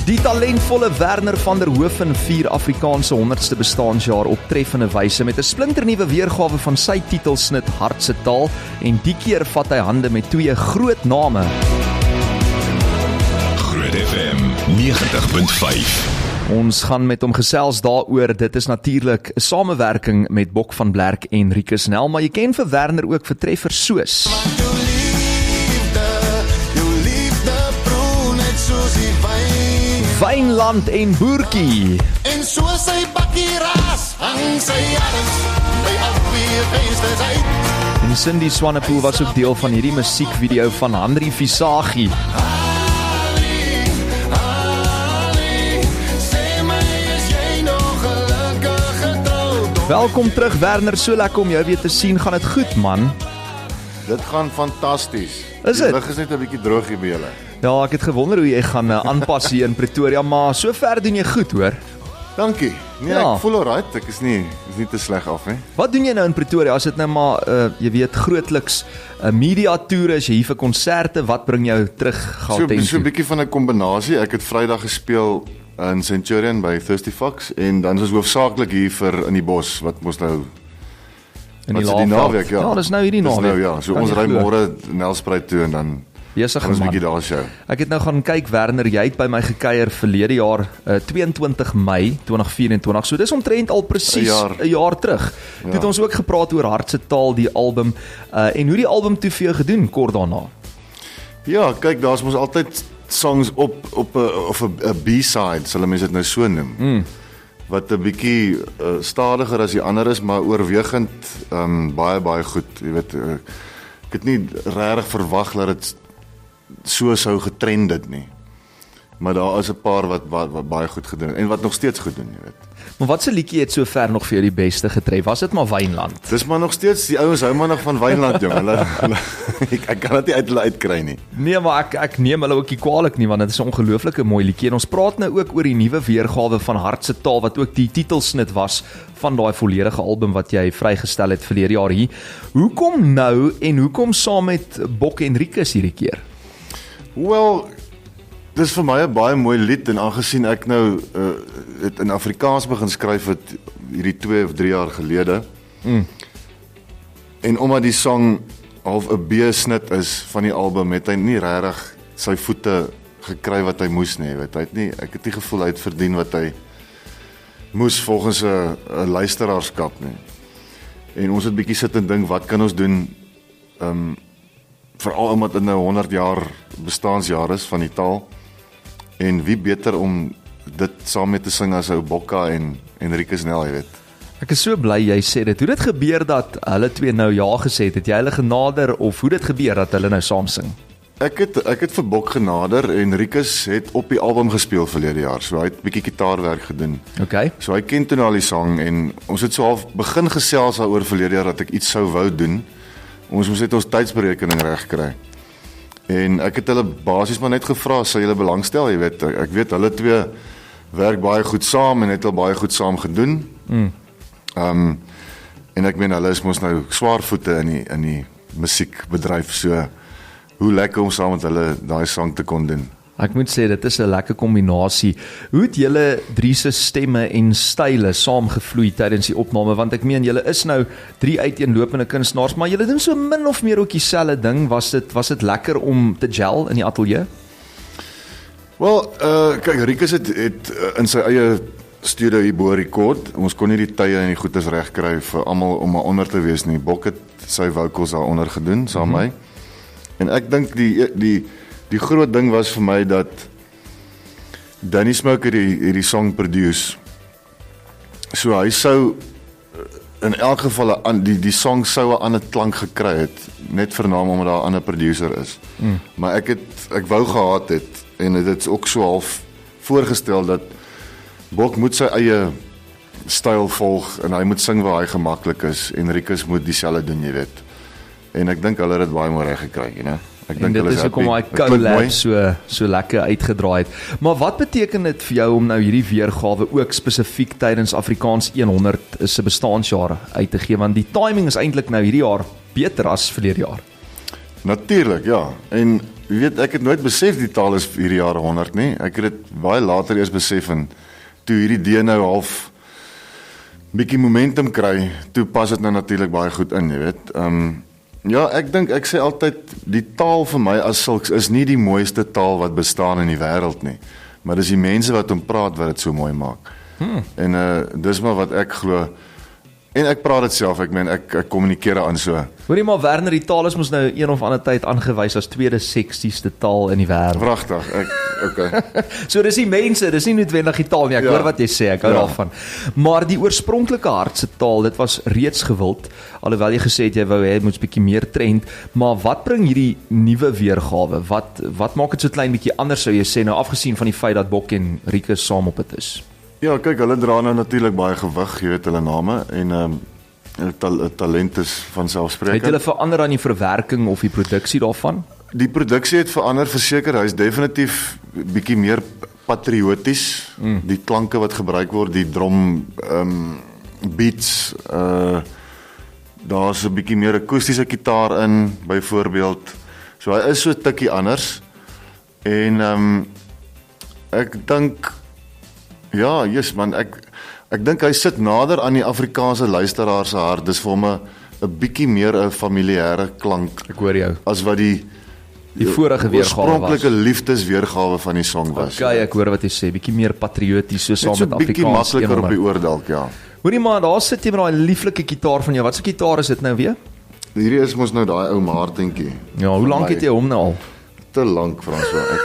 Die talentvolle Werner van der Hoeven vier Afrikaanse 100ste bestaanjaar op treffende wyse met 'n splinternuwe weergawe van sy titelsnit Hartse Taal en die keer vat hy hande met twee groot name. Groot FM 90.5. Ons gaan met hom gesels daaroor. Dit is natuurlik 'n samewerking met Bok van Blerk en Rikus Nel, maar jy ken vir Werner ook vir treffers soos Wynland en Boertjie. En so sy bakkie raas, hang sy arms by alweer feestes uit. En Cindy Swanepoel was ook deel van hierdie musiekvideo van Henry Visagi. Sê my, is jy nog gelukkig getroud? Welkom terug Werner, so lekker om jou weer te sien. Gaan dit goed man? Dit gaan fantasties. Is dit? Die lug is net 'n bietjie droog hier by julle. Ja, ek het gewonder hoe jy gaan aanpas hier in Pretoria, maar sover doen jy goed hoor. Dankie. Nee, Ja. Ek voel alright. Ek is nie te sleg af nie. Wat doen jy nou in Pretoria? As dit nou maar, jy weet, grootliks media toere, is jy hier vir konserte, wat bring jou terug Gauteng So 'n toe? bietjie van 'n kombinasie. Ek het Vrydag gespeel in Centurion by Thirsty Fox en dan is ons hoofsaaklik hier vir in die bos wat mos nou In wat die is die Laagveld? naweek, ja. Ja, dis nou hierdie Dis naweek. nou, ja. So Kan ons jy ry glo? môre Nelspruit toe en dan Besig ons 'n man. bietjie daar show. Ek het nou gaan kyk Werner, jy het by my gekuier verlede jaar 22 Mei 2024. So dis omtrent al presies 'n jaar terug. Toe het ons ook gepraat oor Hartse Taal, die album en hoe die album toe vir jou gedoen kort daarna. Ja, kyk, daar's mos altyd songs op 'n B-side, sal mense dit nou so noem. Wat 'n bietjie stadiger as die ander is, maar oorwegend baie goed. Jy weet, ek het nie regtig verwag dat dit so sou getrend het nie. Maar daar is 'n paar wat baie goed gedoen het en wat nog steeds goed doen, jy weet. Maar wat se liedjie het sover nog vir jou die beste getref? Was dit maar Wynland? Dis maar nog steeds die ouens hou maar nog van Wynland, jong. Ek kan dit nie uit hulle uitkry nie. Nee, maar ek neem hulle ook nie kwaadlik nie, want dit is 'n ongelooflike mooi liedjie. En ons praat nou ook oor die nuwe weergawe van Hartse Taal, wat ook die titelsnit was van daai volledige album wat jy vrygestel het verlede jaar hier. Hoekom nou en hoekom saam met Bok en Rikus hierdie keer? Wel, dis vir my 'n baie mooi lied en aangesien ek nou het in Afrikaans begin skryf het hierdie 2 of 3 jaar gelede. En omdat die song half 'n B-snit is van die album, het hy nie regtig sy voete gekry wat hy moes nie, weet. Ek het nie gevoel hy het verdien wat hy moes volgens 'n luisteraarskap nie. En ons het bietjie sit en dink, wat kan ons doen veral omdat dit nou 100 jaar bestaansjaar is van die taal. En wie beter om dit saam met te sing as ou Bokka en Rikus Nel, jy weet. Ek is so bly jy sê dit. Hoe dit gebeur dat hulle twee nou ja gesê het? Het jy hulle genader of hoe dit gebeur dat hulle nou saam sing? Ek het vir Bok genader en Rikus het op die album gespeel verlede jaar. So hy het 'n bietjie gitaarwerk gedoen. Okay. So hy ken toe al die sang en ons het so half begin gesels daaroor verlede jaar dat ek iets sou wou doen. Ons moes net ons tydsberekening reg kry. En ek het hulle basies maar net gevra, sou julle belangstel, jy weet. Ek weet hulle twee werk baie goed saam en het al baie goed saam gedoen. En ek meen hulle is mos nou swaarvoete in die musiekbedryf, so hoe lekker om saam met hulle daai sang te kon doen. Ek moet sê dit is 'n lekker kombinasie. Hoe het julle drie se stemme en style saamgevloei tydens die opname? Want ek meen julle is nou 3 uiteenlopende kunstenaars, maar julle doen so min of meer ook dieselfde ding. Was dit lekker om te gel in die ateljee? Wel, kyk, Rikus het in sy eie studio hier bo rekord. Ons kon nie die tye en die goedes reg kry vir almal om maar onder te wees nie. Bok het sy vocals daaronder gedoen saam met my. En ek dink die groot ding was vir my dat Danny Smoker hierdie song produce. So hy sou in elk geval die song sou 'n ander klank gekry het, net vernaam omdat daar 'n ander producer is. Maar ek wou gehad het en dit is ook so half voorgestel dat Bok moet sy eie styl volg en hy moet sing waar hy gemaklik is en Rikus moet dieselfde doen, jy weet. En ek dink hulle het dit baie mooi reg gekry, you know. Ek En dink dit hulle is happy. hoekom hy Dit klink mooi. collab so lekker uitgedraai het. Maar wat beteken dit vir jou om nou hierdie weergawe ook spesifiek tydens Afrikaans 100 se bestaanjaar uit te gee? Want die timing is eintlik nou hierdie jaar beter as verlede jaar. Natuurlik, ja. En jy weet, ek het nooit besef die taal is hierdie jare 100 nie. Ek het dit baie later eers besef en toe hierdie D nou half bietjie momentum kry, toe pas dit nou natuurlik baie goed in, jy weet. Ja, ek sê altyd, die taal vir my as sulks is nie die mooiste taal wat bestaan in die wêreld nie, maar dis die mense wat hom praat wat dit so mooi maak. En dis maar wat ek glo. En ek praat dit self, ek meen, ek kommunikeer aan so. Hoorie maar Werner, die taal is mos nou een of ander tyd aangewys as tweede seksieste taal in die wêreld. Pragtig, okay. So dis die mense, dis nie noodwendig die taal nie, ek hoor wat jy sê, ek hou daarvan. Maar die oorspronklike Hartse taal, dit was reeds gewild, alhoewel jy gesê het jy wou hê dit moet 'n bietjie meer trend, maar wat bring hierdie nuwe weergawe? Wat maak dit so klein bietjie anders sou jy sê, nou afgesien van die feit dat Bok en Rieke saam op dit is? Ja, kyk, hulle dra nou natuurlik baie gewig, jy weet hulle name, en talent is vanselfsprekend. Het julle verander aan die verwerking of die produksie daarvan? Die produksie het verander, verseker, hy is definitief bietjie meer patrioties, die klanke wat gebruik word, die drum, beats, daar's 'n bietjie meer akoestiese gitaar in, byvoorbeeld, so hy is so 'n tikkie anders, en ek dink, ja, yes man, ek dink hy sit nader aan die Afrikaanse luisteraar se hart. Dis vir hom 'n bietjie meer 'n familiêre klank. Ek hoor jou. As wat die vorige weergawe was. Oorspronklike liefdesweergawe van die song was. Okay, ek hoor wat jy sê, bietjie meer patrioties so saam met Afrikaans. Bietjie makliker op die oor dalk, ja. Hoorie maar, daar sit jy met daai lieflike gitaar van jou. Wat 'n gitaar is dit nou weer? Hierdie is mos nou daai ou Martentjie. Ja, hoe lank het jy hom nou al? Te lank, François.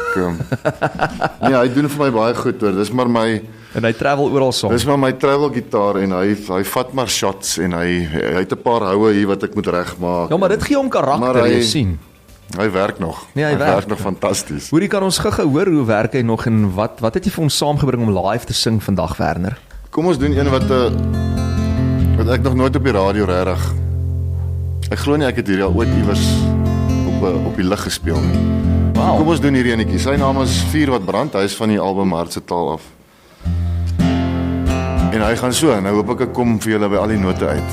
Nee, hy doen vir my baie goed hoor. Dis maar my en hy travel oral saam. Dis maar my travel gitaar en hy vat maar shots en hy het 'n paar houe hier wat ek moet regmaak. Ja, maar dit gee hom karakter, jy sien. Hy werk nog. Nee, hy werk nog fantasties. Hoorie, kan ons gou hoor hoe werk hy nog en wat het jy vir ons saamgebring om live te sing vandag, Werner? Kom ons doen een wat ek nog nooit op die radio regtig. Ek glo nie ek het hierdie al ooit iewers op die lig gespeel nie. Wow. Kom ons doen hierdie enetjie. Sy naam is Vuur wat brand. Hy is van die album Hartse taal af. En hy gaan so, nou hoop ek kom vir julle by al die note uit.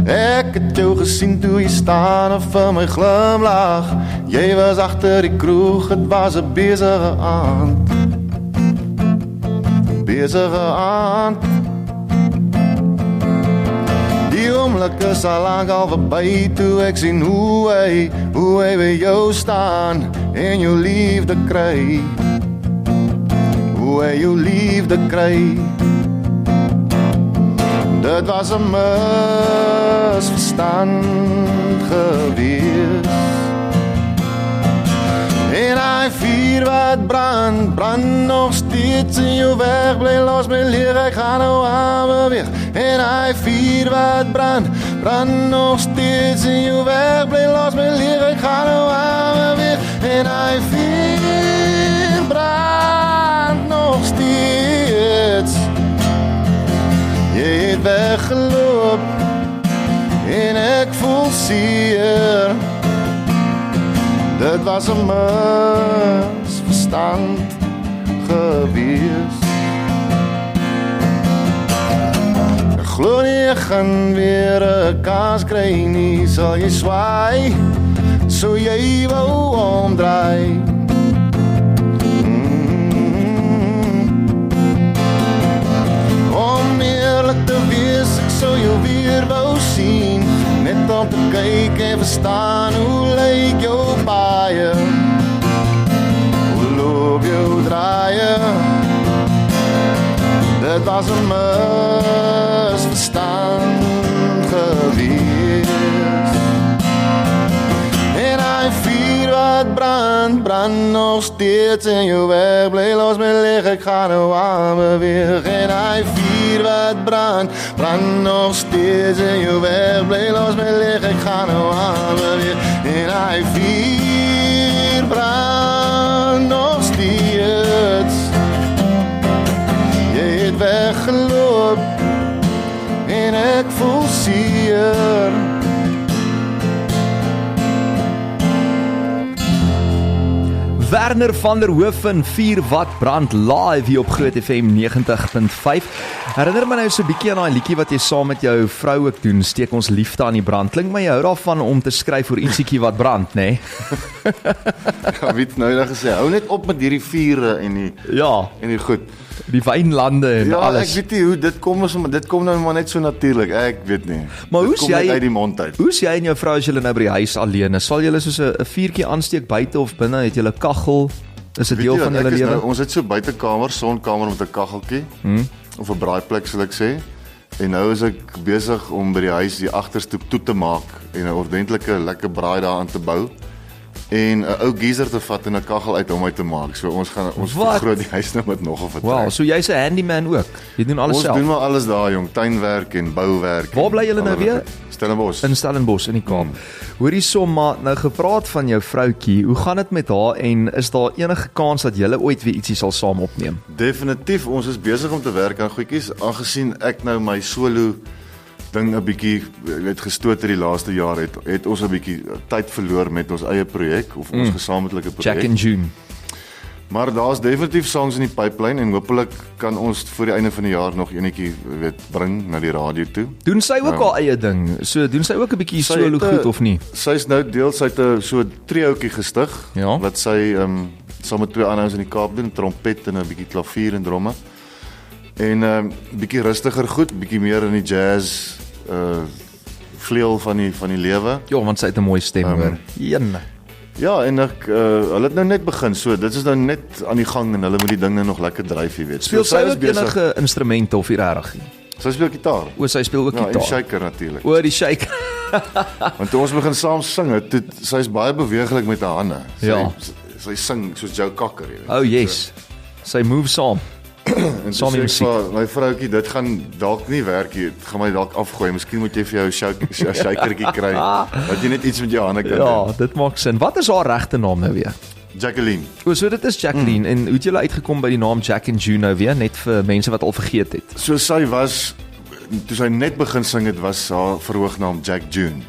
Ek het jou gesien toe jy staan en vir my glimlag. Jy was agter die kroeg, het was 'n besige aand. Besige aand. Die oomblik is al lang al verby toe ek sien hoe hy by jou staan en jou liefde kry. Hoe hy jou liefde kry. Dit was 'n misverstand gewees. En hy vuur wat brand nog steeds in jou weg, bly los my leer, ek gaan nou aanbeweeg. En hy vuur wat brand nog steeds in jou weg, bly los my leer, ek gaan nou aanbeweeg. En hy vuur brand nog steeds. Jy het weggeloop en ek voel seer. Dit was 'n misverstand gewees. Ek glo nie ek gaan weer 'n kans kry nie, sal jy swaai, so jy wou omdraai. Om eerlik te wees, ek sou jou weer wou sien, net om te kyk en verstaan hoe lyk jou baie, hoe loop jou draaie. Dit was 'n misverstand gewees. En hy vuur wat brand nog steeds in jou weg, bly los my lig, ek gaan nou aanbeweeg. En hy vuur wat brand nog steeds in jou weg, bly los my lig, ek gaan nou aanbeweeg. En hy vuur brand nog steeds. Jy het weggeloop en ek voel seer. Werner van der Hoofen, 4 Watt brand live hier op Groot FM 90.5. Herinner my nou so 'n bietjie aan daai liedjie wat jy saam met jou vrou ook doen, steek ons liefde aan die brand. Klink my jy hou daarvan om te skryf oor ietsiekie wat brand, nê? Nee? Ja, weet nou net gesê, hou net op met hierdie vure en die goed. Die wynlande en alles. Ek weet nie hoe dit kom nou maar net so natuurlik. Ek weet nie. Maar dit kom net uit die mond uit. Hoe's jy en jou vrou as julle nou by die huis alleen is? Sal julle soos 'n vuurtjie aansteek buite of binne? Het julle kaggel? Is dit deel van julle lewe? Nou, ons het so buitekamer, sonkamer met 'n kaggeltjie. Of 'n braaiplek sal ek sê. En nou is ek besig om by die huis die agterstoep toe te maak en 'n ordentlike lekker braai daar aan te bou. En 'n ou geyser te vat en 'n kaggel uit hom uit te maak. So ons vergroot die huis nou met nog 'n vertrek. Wow, so jy's 'n handyman ook. Jy doen alles self. Ons doen maar alles daar, jong, tuinwerk en bouwerk. Waar bly julle nou weer? Stellenbosch. In Stellenbosch in die Kaap. Hoorie somma, nou gepraat van jou vroutjie. Hoe gaan dit met haar en is daar enige kans dat julle ooit weer ietsie sal saam opneem? Definitief, ons is besig om te werk aan goedjies, aangesien ek nou my solo ding 'n bietjie gestoot het die laaste jaar het ons 'n bietjie tyd verloor met ons eie projek of ons gesamentlike projek. Jack and June. Maar daar's definitief songs in die pipeline en hopelik kan ons voor die einde van die jaar nog enetjie bring na die radio toe. Doen sy ook haar eie ding? So doen sy ook 'n bietjie solo goed of nie? Sy's nou deel, sy het 'n so triootjie gestig wat sy saam met 2 ander ouens in die Kaap doen, trompet en 'n bietjie klavier en dromme. En bietjie rustiger goed, bietjie meer in die jazz vleuel van die lewe. Ja, want sy het 'n mooi stem hoor. Ja, en hulle het nou net begin, so dit is nou net aan die gang en hulle moet die dinge nog lekker dryf, jy weet. Speel sy ook enige instrumente of nie regtig nie? Sy speel gitaar. O, sy speel ook gitaar. Ja, en shaker natuurlik. O, die shaker. Want toe ons begin saam sing, sy's baie beweeglik met haar hande. Sy sing soos Joe Cocker, jy weet. Oh yes. Sy move saam. En saam met my vroutjie, dit gaan dalk nie werk hier. Dit gaan my dalk afgooi. Miskien moet jy vir jou shakertjie kry. Dat jy net iets met jou hande kan doen. Ja, dit maak sin. Wat is haar regte naam nou weer? Jacqueline. O, so dit is Jacqueline. En hoe het julle uitgekom by die naam Jack and June nou weer, net vir mense wat al vergeet het? So sy was, toe sy net begin sing het, was haar verhoognaam Jack June.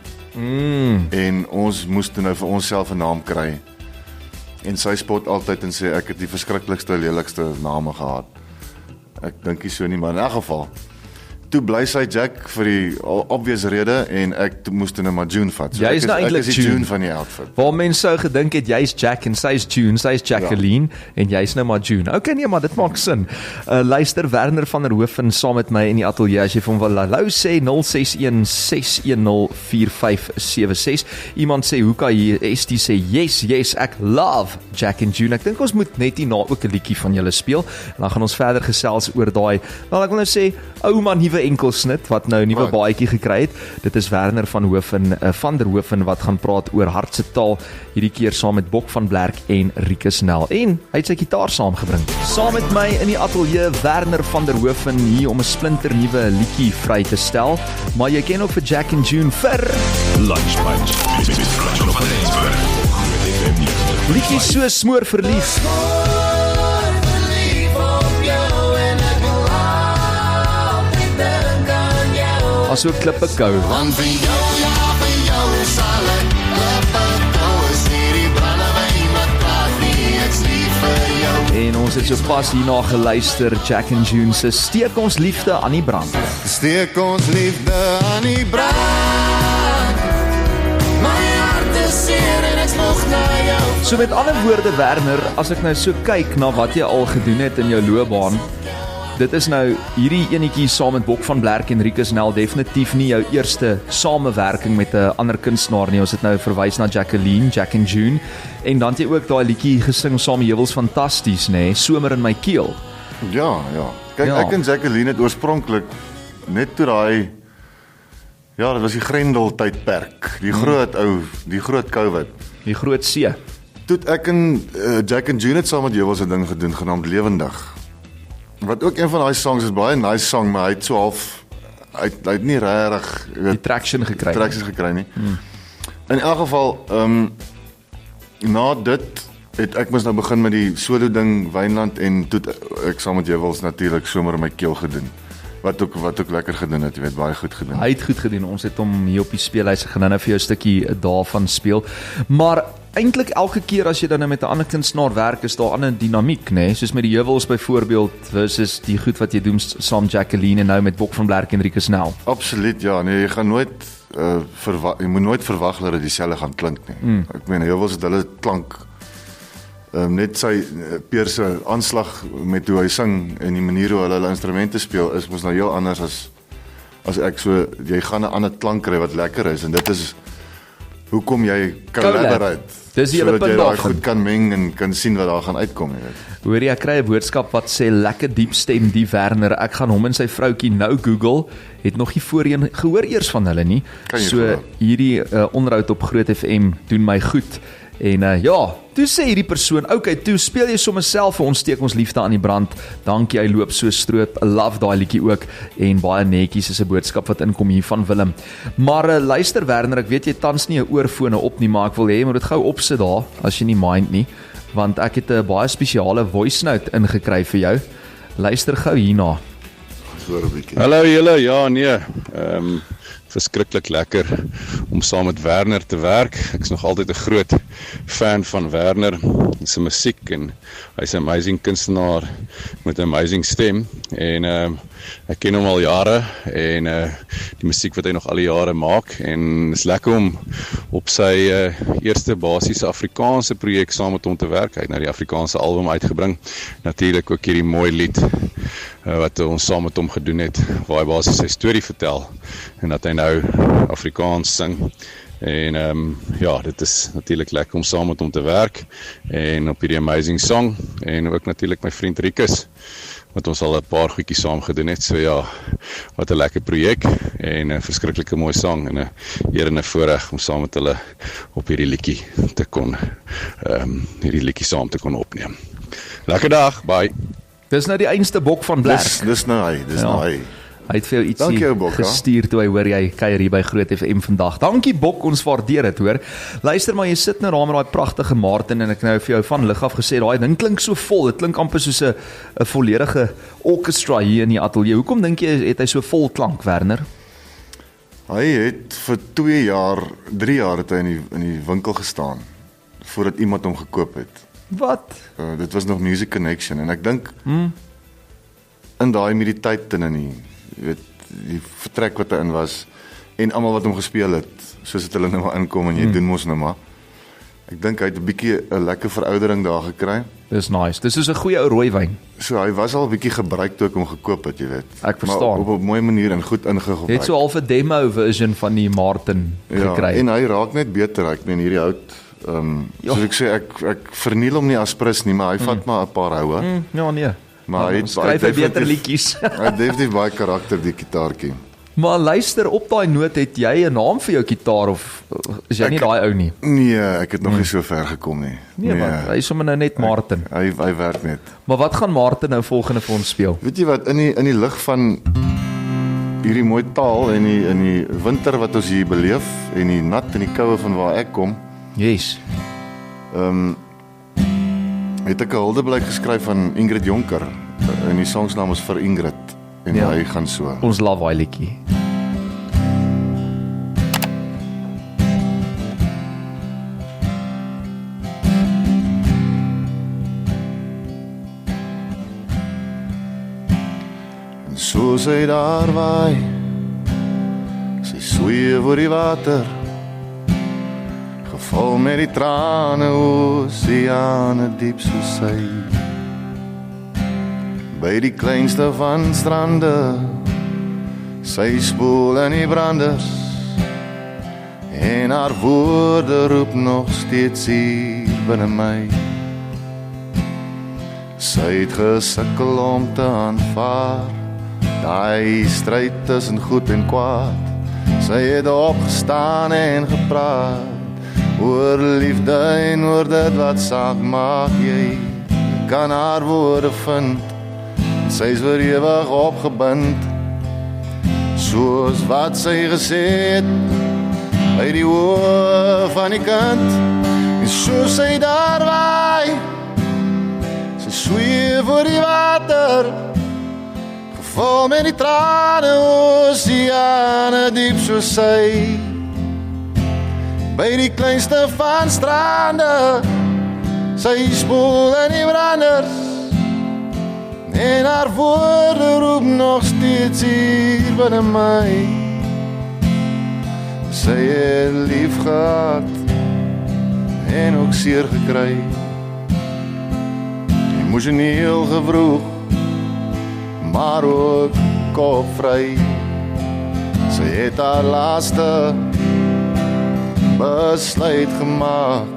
En ons moes toe nou vir onsself 'n naam kry. En sy spot altyd en sê ek het die verskriklikste, lelikste name gehad. Ek dink nie so nie, maar in 'n geval. Toe bly sy Jack vir die obvious rede en ek moes toe nou maar June vat. So jy is nou eintlik June van die outfit. Waar mense sou gedink het jy's Jack en sy's June, sy's Jacqueline en jy's nou maar June. Okay nee, maar dit maak sin. Luister, Werner van der Hoofen saam met my in die ateljee as jy vir hom wil hallo sê 0616104576. Iemand sê hoeka hier, ST sê yes, ek love Jack and June. Ek dink ons moet net hierna ook 'n liedjie van julle speel en dan gaan ons verder gesels oor daai. Wel ek wil nou sê ouma nuwe enkelsnit wat nou 'n nuwe baadjie gekry het. Dit is Werner van der Hoofen wat gaan praat oor hartse taal hierdie keer saam met Bok van Blerk en Rikus Nel. En hy het sy gitaar saamgebring. Saam met my in die ateljee Werner van der Hoofen hier om 'n splinter nuwe liedjie vry te stel. Maar jy ken ook vir Jack and June vir Lunch Punch. liedjie so smoor verlief. As ook klippe kou. Want vir jou sal ek klippe kou. Is hierdie brandewyn wat praat nie, ek's lief vir jou. En ons het sopas hierna geluister, Jack and June se steek ons liefde aan die brand. Steek ons liefde aan die brand. My hart is seer en ek smog na jou. So met ander woorde Werner, as ek nou so kyk na wat jy al gedoen het in jou loopbaan, dit is nou hierdie enetjie saam met Bok van Blerk en Rikus Nel definitief nie jou eerste samewerking met 'n ander kunstenaar nie. Ons het nou verwys na Jacqueline, Jack and June en dan het jy ook daai liedjie gesing saam met Heuwels Fantasties, nê, Somer in my keel. Ja. Kyk, ek en Jacqueline het oorspronklik net toe daai dit was die Grendel tydperk, die groot COVID, Die groot see. Toe ek en Jack and June het saam met Heuwels 'n ding gedoen genaamd Lewendig. Wat ook een van daai songs is, baie nice song, maar hy het so half hy het nie regtig die traction gekry nie. In elk geval na dit het ek mos nou begin met die solo ding Wynland en toe ek saam met Heuwels natuurlik Somer in my keel gedoen. Wat ook lekker gedoen het, jy weet, baie goed gedoen. Hy het goed gedoen. Ons het hom hier op die speelhuis gaan nou vir jou 'n stukkie daarvan speel. Maar eintlik elke keer as jy dan met 'n ander kunstenaar werk, is daar 'n ander dinamiek, nê? Soos met die Heuwels byvoorbeeld versus die goed wat jy doen saam Jacqueline en nou met Bok van Blerk en Rieke Snell. Absoluut, ja, nee, jy gaan nooit jy moet nooit verwag dat dit dieselfde gaan klink nie. Ek meen Heuwels het hulle klank net sy Peer se aanslag met hoe hy sing en die manier hoe hulle instrumente speel is mos nou heel anders as ek, so jy gaan 'n ander klank kry wat lekker is en dit is hoekom jy collaborate. Dis die hele sodat punt jy daai daarvan. goed kan meng en kan sien wat daar gaan uitkom, jy weet. Hoor jy, ek kry 'n boodskap wat sê lekker diep stem die Werner. Ek gaan hom en sy vroutjie nou Google. Het nog nie voorheen gehoor eers van hulle nie. Kan jy So glo. hierdie onderhoud op Groot FM doen my goed. En ja, toe sê hierdie persoon, okay, toe speel jy sommer self vir ons, steek ons liefde aan die brand. Dankie, hy loop so stroop. Love daai liedjie ook en baie netjies is 'n boodskap wat inkom hier van Willem. Maar luister Werner, ek weet jy tans nie 'n oorfone op nie, maar ek wil hê jy moet dit gou opsit daar as jy nie mind nie, want ek het 'n baie spesiale voice note ingekry vir jou. Luister gou hierna. Hoor 'n bietjie. Hallo julle, ja nee, verskriklik lekker om saam met Werner te werk. Ek is nog altyd 'n groot fan van Werner, sy musiek en hy's 'n amazing kunstenaar met 'n amazing stem en ek ken hom al jare en die musiek wat hy nog al die jare maak en is lekker om op sy eerste basiese Afrikaanse projek saam met hom te werk. Hy het nou die Afrikaanse album uitgebring. Natuurlik ook hierdie mooi lied wat ons saam met hom gedoen het, waar hy basies sy storie vertel en dat hy nou Afrikaans sing. En ja, dit is natuurlik lekker om saam met hom te werk en op hierdie amazing song en ook natuurlik my vriend Rikus wat ons al 'n paar goedjies saam gedoen het. So ja, wat 'n lekker projek en 'n verskriklike mooi sang en 'n eer en 'n voorreg om saam met hulle op hierdie liedjie te kon hierdie liedjie saam te kon opneem. Lekker dag, bye. Dis nou die einste Bok van Blerk. Dis nou hy, dis nou hy. Hy het vir jou Dankie jou, ietsie Bok, ja. gestuur toe hy hoor jy kuier hier by Groot FM vandag. Dankie Bok, ons waardeer dit, hoor. Luister maar, jy sit nou daar met daai pragtige Martin en ek nou vir jou van lig af gesê, daai ding klink so vol. Dit klink amper soos 'n volledige orkestra hier in die ateljee. Hoekom dink jy het hy so vol klank, Werner? Hy het vir 3 jaar het hy in die winkel gestaan voordat iemand hom gekoop het. Wat? Dit was nog Music Connection en ek dink in daai met die tyd in jy weet die vertrek wat hy in was en almal wat hom gespeel het, soos dit hulle nou maar inkom en jy doen mos nou maar. Ek dink hy het 'n bietjie 'n lekker veroudering daar gekry. Dis nice. Dis soos 'n goeie ou rooiwyn. So hy was al 'n bietjie gebruik toe ek hom gekoop het, jy weet. Ek verstaan. Maar op 'n mooi manier en goed ingegebruik. Het so half 'n demo version van die Martin gekry. En hy raak net beter. Ek meen hierdie hout soos ek sê, ek verniel hom nie as prins nie, maar hy vat maar 'n paar houe. Ja nee. Maar hy skryf hy beter liedjies. Hy het definitief baie karakter die gitaartjie. Maar luister, op daai noot, het jy 'n naam vir jou gitaar of is jy nie daai ou nie? Nee, ek het nog nie so ver gekom nie. Nee, maar hy is sommer nou net Martin. Hy werk net. Maar wat gaan Martin nou volgende vir ons speel? Weet jy wat, in die lig van hierdie mooi taal en die winter wat ons hier beleef en die nat en die koue van waar ek kom, Yes. het ek 'n huldeblyk geskryf van Ingrid Jonker en die songsnaam is Vir Ingrid en Ja. hy gaan so. Ons love daai liedjie. En so sy daar waai, sy sweef oor die water, geval met die trane, oseane diep soos sy. By die kleinste van strande, sy spoel in die branders, en haar woorde roep nog steeds hier binne my. Sy het gesukkel om te aanvaar daai stryd tussen goed en kwaad. Sy het opgestaan en gepraat oor liefde en oor dit wat saak maak. Jy kan haar woorde vind, sy is vir ewig opgebind, soos wat sy gesê het by die oor van die kind. En soos sy daar waai, sy sweef oor die water, geval met die trane, oseane diep soos sy. by die kleinste van strande, sy spoel in die branders, en haar woorde roep nog steeds hier binne my. Sy het lief gehad, en ook seer gekry, emosioneel gevroeg, maar ook kopvry. Sy het haar laaste besluit gemaak.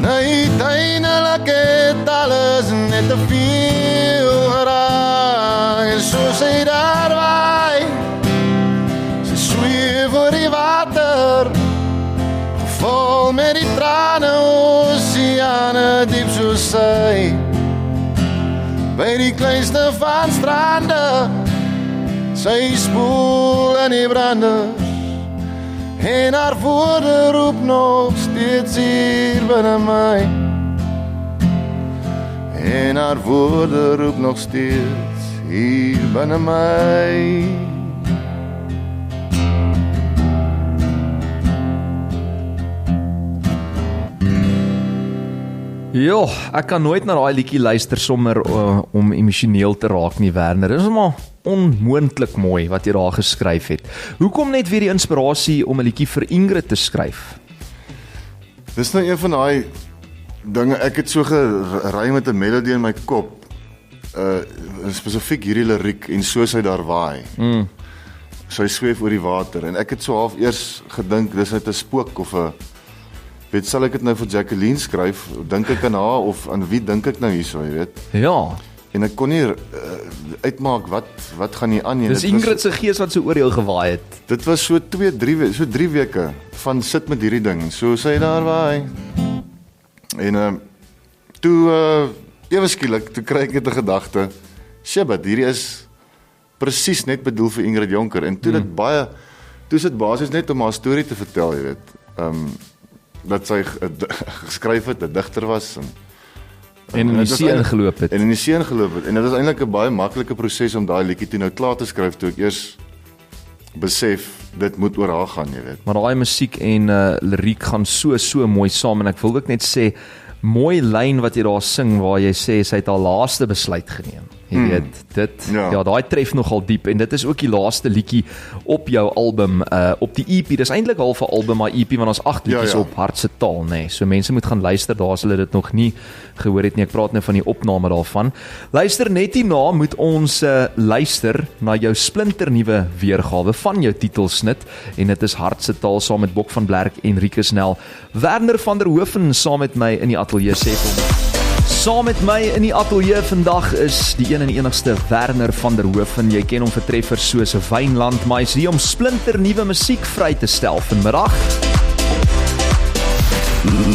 Uiteindelik het alles net te veel geraak, en so sy daar waai, sy sweef oor die water, vol met die trane, oseane diep soos sy, by die kleinste van strande, sy spoel in die branders, en haar woorde roep nog steeds hier binne my, en haar woorde roep nog steeds hier binne my. Ja, ek kan nooit na daai liedjie luister sommer om emosioneel te raak nie, Werner. Dit is maar onmoontlik mooi wat jy daar geskryf het. Hoekom net weer die inspirasie om 'n liedjie vir Ingrid te skryf? Dis nou een van daai dinge, ek het so gery met 'n melodie in my kop, spesifiek hierdie liriek, en so sy daar waai. Sy sweef oor die water, en ek het so half eers gedink, dis net 'n spook of 'n, weet, sal ek dit nou vir Jacqueline skryf, dink ek aan haar, of aan wie dink ek nou hierso, jy weet? Ja, En ek kon nie uitmaak wat gaan hier aan nie. dis Ingrid se gees wat so oor jou gewaai het. Dit was so 3 weke van sit met hierdie ding, so sy daar waai. En toe ewe skielik, toe kry ek net 'n gedagte, shit, hierdie is presies net bedoel vir Ingrid Jonker, en toe toe is dit basies net om haar storie te vertel, jy weet, dat sy geskryf het, 'n digter was, En in die see ingeloop het. En in die see ingeloop het. En dit was eintlik 'n baie maklike proses om daai liedjie toe nou klaar te skryf, toe ek eers besef, dit moet oor haar gaan, jy weet. Maar daai musiek en liriek gaan so mooi saam, en ek wil ook net sê, mooi lyn wat jy daar sing, waar jy sê, sy het haar laaste besluit geneem. Jy weet, dit, ja, daai tref nogal diep, en dit is ook die laaste liedjie op jou album, op die EP, dis eintlik half 'n album, maar EP, want ons 8 liedjies op Hartse Taal, nee, so mense moet gaan luister, daar as hulle dit nog nie gehoor het nie, ek praat nou van die opname daarvan. Luister net hierna, moet ons luister na jou splinternuwe weergawe van jou titelsnit, en dit is Hartse Taal, saam met Bok van Blerk en Rieke Snell. Werner van der Hoeven saam met my in die ateljee, sê hom. Saam met my in die ateljee vandag is die een en enigste Werner van der Hoeven. Jy ken hom vir treffers soos Wynland, maar hy's hier om splinternuwe musiek vry te stel vanmiddag.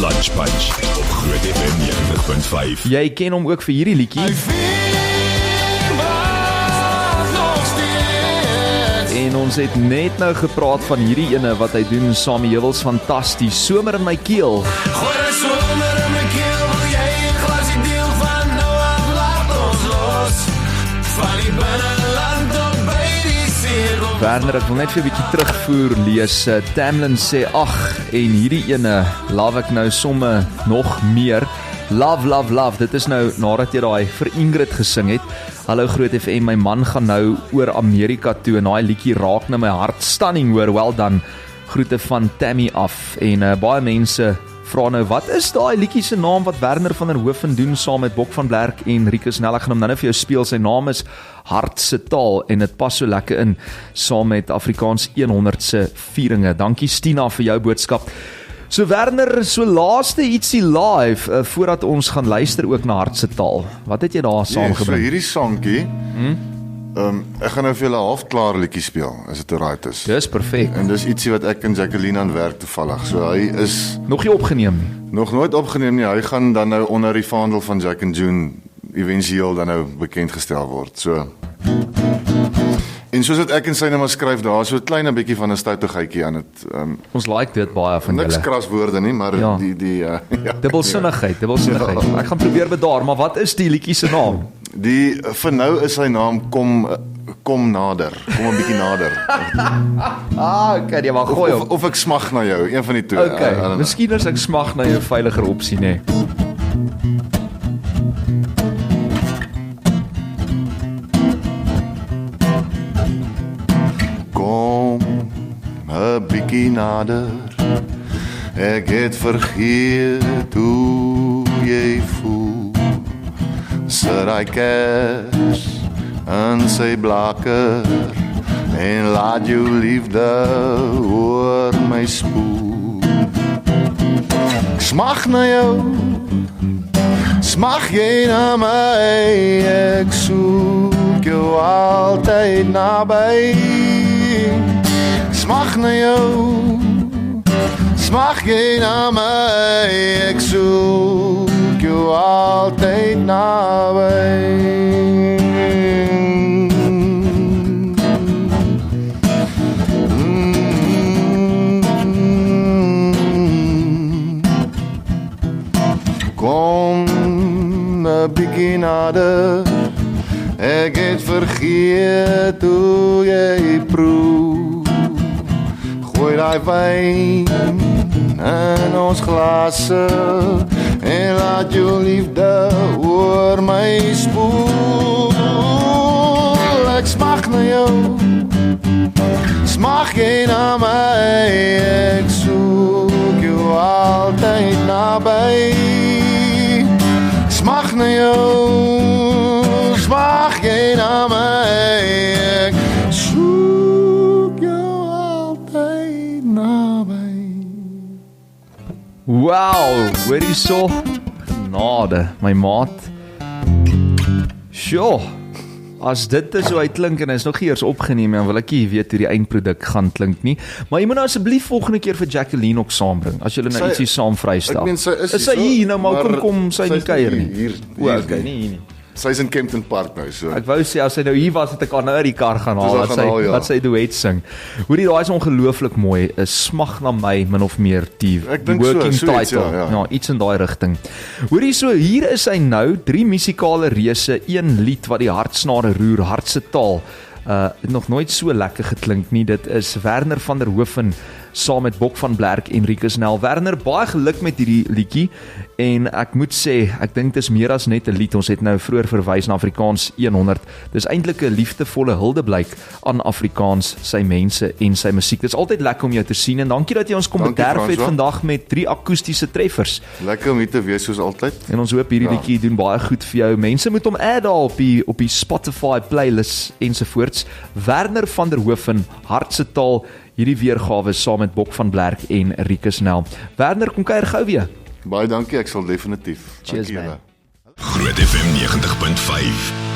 Lunch Bunch op Groot FM 90.5. Jy ken hom ook vir hierdie liedjie. En ons het net nou gepraat van hierdie ene wat hy doen saam met Heuwels Fantasties, Somer in my keel. Gooi somer in my keel, wil jy 'n glasie deel van nou af, laat ons los, van die binneland tot by die see. Werner, ek wil net vir 'n bietjie terugvoer lees. Tamlin sê, ag, en hierdie ene love ek nou somme nog meer. Love, love, love, dit is nou nadat jy daai vir Ingrid gesing het. Hallo Groot FM, my man gaan nou oor Amerika toe, en daai liedjie raak na my hart, stunning hoor, well done. Groete van Tammy af, en baie mense vra nou, wat is daai liedjie se naam wat Werner van der Hoeven doen saam met Bok van Blerk en Rieke Snell? Ek gaan hom nou vir jou speel. Sy naam is Hartse Taal, en dit pas so lekker in saam met Afrikaans 100se vieringe. Dankie Stina vir jou boodskap. So Werner, so laaste ietsie live, voordat ons gaan luister ook na Hartse Taal. Wat het jy daar saamgebring? So hierdie sangkie, ek gaan nou vir julle halfklaar liedjie speel, as dit right is. Dis perfek. En dis ietsie wat ek en Jacqueline aan werk toevallig. So hy is Nog nie opgeneem nie. nog nooit opgeneem nie. Hy gaan dan nou onder die vaandel van Jack and June éventueel dan nou bekend gestel word. So en soos wat ek en sy nou maar skryf, daar is so 'n klein bietjie van 'n stoutigheidjie aan dit. Ons like dit baie van Niks julle. kras woorde nie, maar Ja. ja. Dubbelsinnigheid. Ek gaan probeer bedaar, maar wat is die liedjie se naam? Die vir nou is sy naam kom nader, kom 'n bietjie nader. Okay, ja, maar gooi hom. Of ek smag na jou, een van die twee. Okay, miskien as ek smag na jou veiliger opsie, nee. Kom 'n bietjie nader. Ek het vergeet hoe jy voel. Sit hy kers in sy blaker en laat jou liefde oor my spoel. Ek smag na jou, smag jy na my, ek soek jou altyd naby. Smag na jou, smag jy na my, ek soek jou altyd naby. Kom 'n bietjie nader, ek het vergeet hoe jy proe. Gooi daai wyn in ons glase en laat jou liefde oor my spoel. Ek smag na jou, smag jy na my, ek soek jou altyd naby. Smag na jou, smag jy na my, ek soek jou altyd naby. Wow, hoor jy so? Genade, my maat. Sjoe, as dit so uitklink en is nog nie eers opgeneem, dan wil ek nie weet hoe die eindproduk gaan klink nie. Maar jy moet nou asseblief volgende keer vir Jacqueline ook saambring, as julle nou ietsie saam vrystel. Ek meen, sy is sy hier nou, maar maar kom sy nie kuier nie. Hier, Okay, nie. Sy is in Kempton Park nou, so. Ek wou sê, as sy nou hier was, het ek haar nou uit die kar gaan haal, Dis al gaan haal, ja. wat sy duet sing. Hoorie, daai is ongelooflik mooi, is Smag na my, min of meer die Ek dink so, working so iets, title. ja. Ja, iets in daai rigting. Hoorie, so hier is hy nou, 3 musikale reuse, 1 lied wat die hartsnare roer, Hartse taal. Nog nooit so lekker geklink nie. Dit is Werner van der Hoeven saam met Bok van Blerk en Rikus Nel. Werner, baie geluk met hierdie liedjie en ek moet sê, ek dink dit is meer as net 'n lied. Ons het nou vroeër verwys na Afrikaans 100. Dis eintlik 'n liefdevolle huldeblyk aan Afrikaans, sy mense en sy musiek. Dit is altyd lekker om jou te sien en dankie dat jy ons kom Dankie, bederf het François. vandag met 3 akoestiese treffers. Lekker om hier te wees soos altyd. En ons hoop hierdie liedjie doen baie goed vir jou. Mense moet hom add daar op die Spotify playlist ensovoorts. Werner van der Hoeven, Hartse taal, hierdie weergawe saam met Bok van Blerk en Rikus Nel. Werner, kom kuier gou weer. Baie dankie, ek sal definitief. Cheers, Dankie man. julle. Groot FM 90.5.